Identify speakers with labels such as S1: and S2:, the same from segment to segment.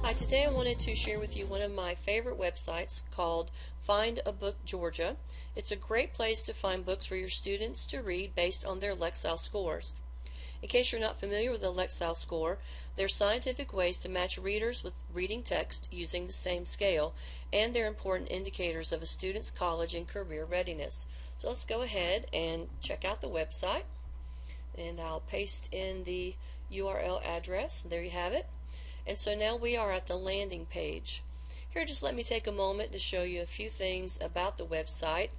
S1: Hi, today I wanted to share with you one of my favorite websites called Find a Book Georgia. It's a great place to find books for your students to read based on their Lexile scores. In case you're not familiar with the Lexile score, they're scientific ways to match readers with reading text using the same scale, and they're important indicators of a student's college and career readiness. So let's go ahead and check out the website, and I'll paste in the URL address. There you have it. And so now we are at the landing page. Here, just let me take a moment to show you a few things about the website.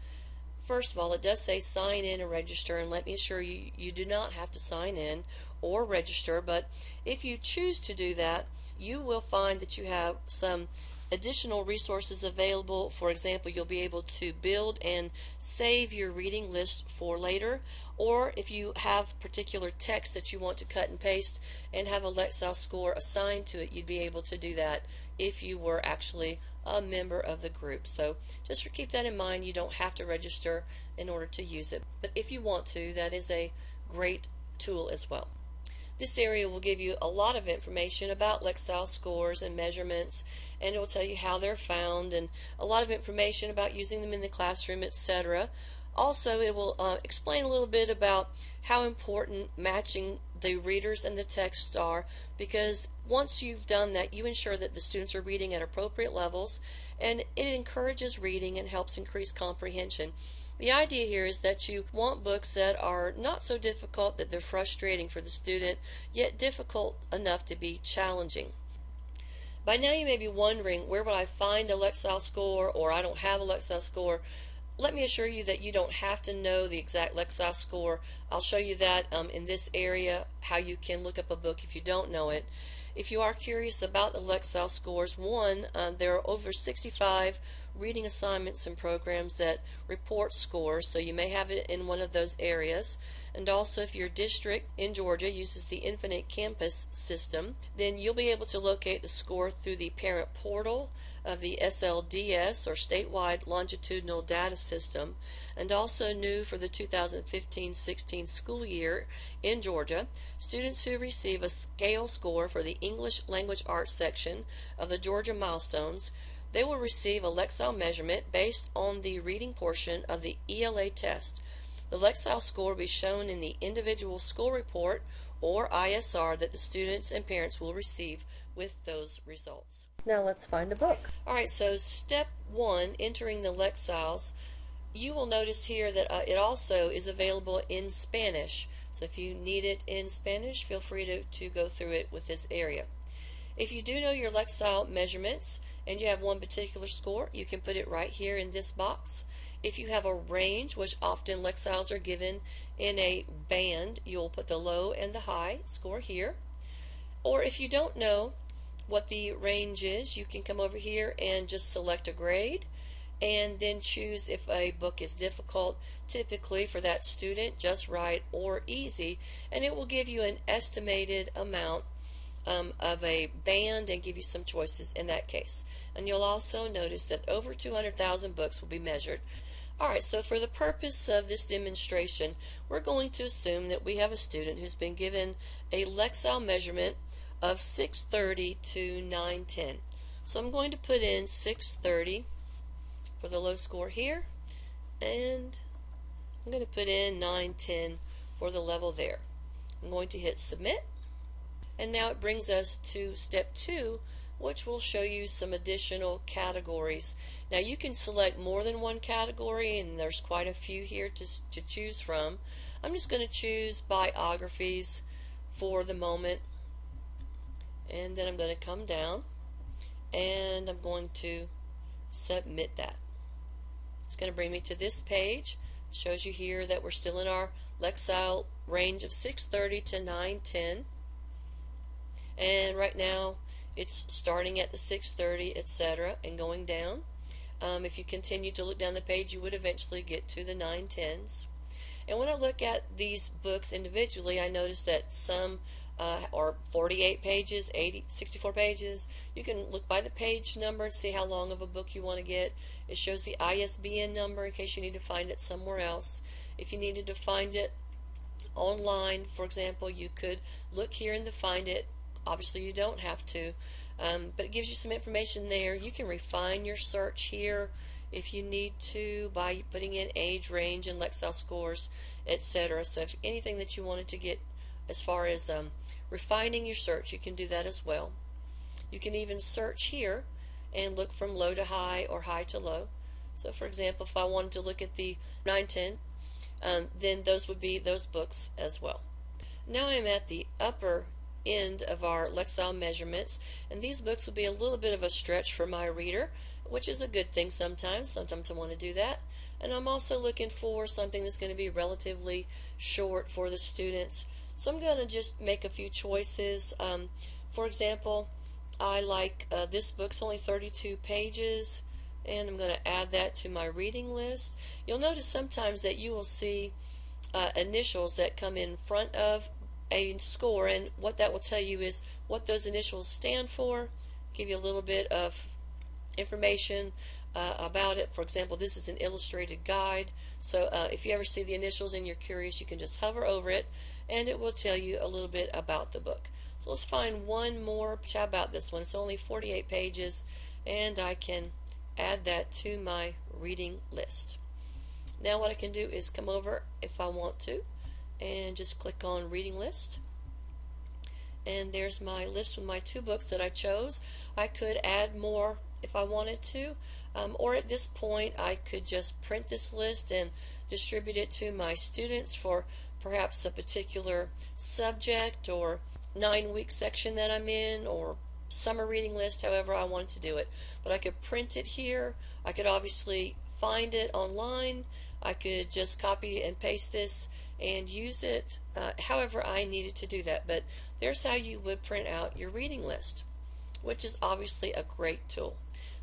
S1: First of all, it does say sign in or register, and let me assure you, you do not have to sign in or register, but if you choose to do that, you will find that you have some additional resources available. For example, you'll be able to build and save your reading list for later, or if you have particular text that you want to cut and paste and have a Lexile score assigned to it, you'd be able to do that if you were actually a member of the group. So just keep that in mind. You don't have to register in order to use it, but if you want to, that is a great tool as well. This area will give you a lot of information about Lexile scores and measurements, and it will tell you how they're found and a lot of information about using them in the classroom, etc. Also, it will explain a little bit about how important matching the readers and the text are, because once you've done that, you ensure that the students are reading at appropriate levels, and it encourages reading and helps increase comprehension. The idea here is that you want books that are not so difficult that they're frustrating for the student, yet difficult enough to be challenging. By now you may be wondering, where would I find a Lexile score, or I don't have a Lexile score. Let me assure you that you don't have to know the exact Lexile score. I'll show you that in this area, how you can look up a book if you don't know it. If you are curious about the Lexile scores, there are over 65 reading assignments and programs that report scores, so you may have it in one of those areas. And also, if your district in Georgia uses the Infinite Campus system, then you'll be able to locate the score through the parent portal of the SLDS, or Statewide Longitudinal Data System. And also new for the 2015-16 school year in Georgia, students who receive a scale score for the English Language Arts section of the Georgia Milestones, they will receive a Lexile measurement based on the reading portion of the ELA test. The Lexile score will be shown in the individual school report, or ISR, that the students and parents will receive with those results. Now let's find a book. Alright, so step 1, entering the Lexiles. You will notice here that it also is available in Spanish. So if you need it in Spanish, feel free to go through it with this area. If you do know your Lexile measurements and you have one particular score, you can put it right here in this box. If you have a range, which often Lexiles are given in a band, you'll put the low and the high score here. Or if you don't know what the range is, you can come over here and just select a grade and then choose if a book is difficult, typically for that student, just right, or easy, and it will give you an estimated amount of a band and give you some choices in that case. And you'll also notice that over 200,000 books will be measured. Alright, so for the purpose of this demonstration, we're going to assume that we have a student who's been given a Lexile measurement of 630 to 910. So I'm going to put in 630 for the low score here, and I'm going to put in 910 for the level there. I'm going to hit submit, and now it brings us to step 2, which will show you some additional categories. Now you can select more than one category, and there's quite a few here to choose from. I'm just going to choose biographies for the moment, and then I'm going to come down and I'm going to submit that. It's going to bring me to this page. It shows you here that we're still in our Lexile range of 630 to 910, and right now it's starting at the 630, etc., and going down. If you continue to look down the page, you would eventually get to the 910s. And when I look at these books individually, I notice that some are 48 pages, 64 pages. You can look by the page number and see how long of a book you want to get. It shows the ISBN number in case you need to find it somewhere else. If you needed to find it online, for example, you could look here in the Find It obviously you don't have to, but it gives you some information there. You can refine your search here if you need to by putting in age range and Lexile scores, etc. So if anything that you wanted to get as far as refining your search, you can do that as well. You can even search here and look from low to high or high to low. So for example, if I wanted to look at the 910, then those would be those books as well. Now I'm at the upper end of our Lexile measurements, and these books will be a little bit of a stretch for my reader, which is a good thing sometimes. Sometimes I want to do that. And I'm also looking for something that's going to be relatively short for the students. So I'm going to just make a few choices. For example, I like this book's only 32 pages, and I'm going to add that to my reading list. You'll notice sometimes that you will see initials that come in front of a score, and what that will tell you is what those initials stand for, give you a little bit of information about it. For example, this is an illustrated guide, so if you ever see the initials and you're curious, you can just hover over it and it will tell you a little bit about the book. So let's find one more tab about this one. It's only 48 pages, and I can add that to my reading list. Now what I can do is come over, if I want to, and just click on reading list, and there's my list with my 2 books that I chose. I could add more if I wanted to, or at this point I could just print this list and distribute it to my students for perhaps a particular subject or 9-week section that I'm in, or summer reading list, however I want to do it. But I could print it here. I could obviously find it online. I could just copy and paste this and use it however I needed to do that. But there's how you would print out your reading list, which is obviously a great tool.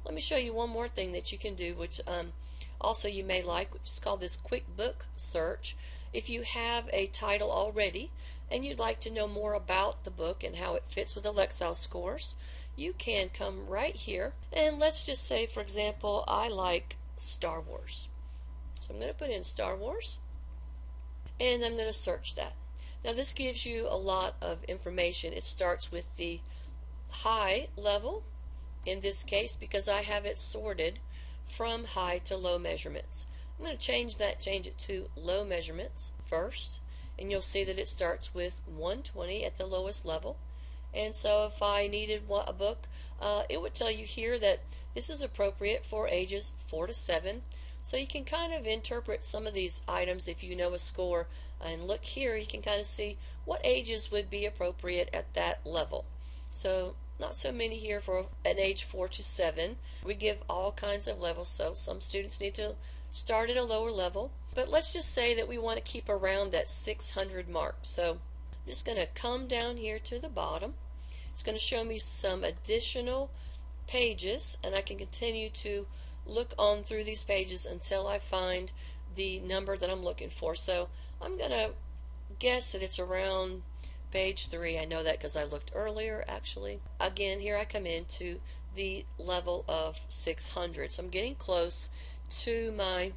S1: Let me show you one more thing that you can do, which also you may like, which is called this quick book search. If you have a title already and you'd like to know more about the book and how it fits with the Lexile scores, you can come right here, and let's just say, for example, I like Star Wars. So I'm going to put in Star Wars, and I'm going to search that. Now this gives you a lot of information. It starts with the high level, in this case, because I have it sorted from high to low measurements. I'm going to change it to low measurements first, and you'll see that it starts with 120 at the lowest level. And so if I needed a book, it would tell you here that this is appropriate for ages 4 to 7. So you can kind of interpret some of these items if you know a score, and look here, you can kind of see what ages would be appropriate at that level. So not so many here for an age 4 to 7. We give all kinds of levels, so some students need to start at a lower level. But let's just say that we want to keep around that 600 mark. So I'm just going to come down here to the bottom. It's going to show me some additional pages, and I can continue to look on through these pages until I find the number that I'm looking for. So I'm going to guess that it's around page 3. I know that because I looked earlier, actually. Again, here I come into the level of 600. So I'm getting close to my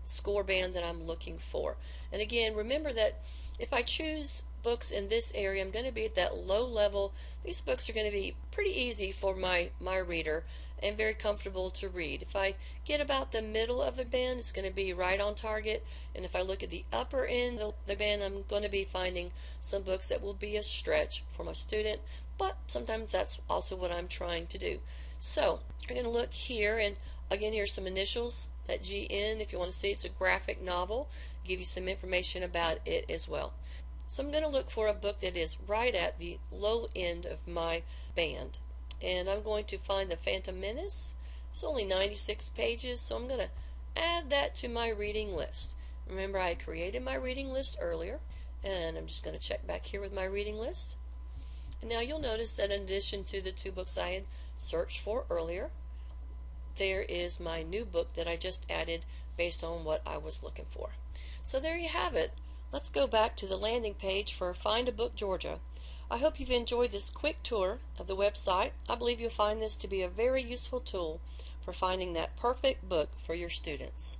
S1: score band that I'm looking for. And again, remember that if I choose books in this area, I'm going to be at that low level. These books are going to be pretty easy for my reader and very comfortable to read. If I get about the middle of the band, it's going to be right on target. And if I look at the upper end of the band, I'm going to be finding some books that will be a stretch for my student, but sometimes that's also what I'm trying to do. So I'm going to look here, and again, here's some initials. That GN, if you want to see, it's a graphic novel. Give you some information about it as well. So I'm going to look for a book that is right at the low end of my band, and I'm going to find The Phantom Menace. It's only 96 pages, so I'm going to add that to my reading list. Remember, I created my reading list earlier, and I'm just going to check back here with my reading list. And now you'll notice that in addition to the 2 books I had searched for earlier, there is my new book that I just added based on what I was looking for. So there you have it. Let's go back to the landing page for Find a Book Georgia. I hope you've enjoyed this quick tour of the website. I believe you'll find this to be a very useful tool for finding that perfect book for your students.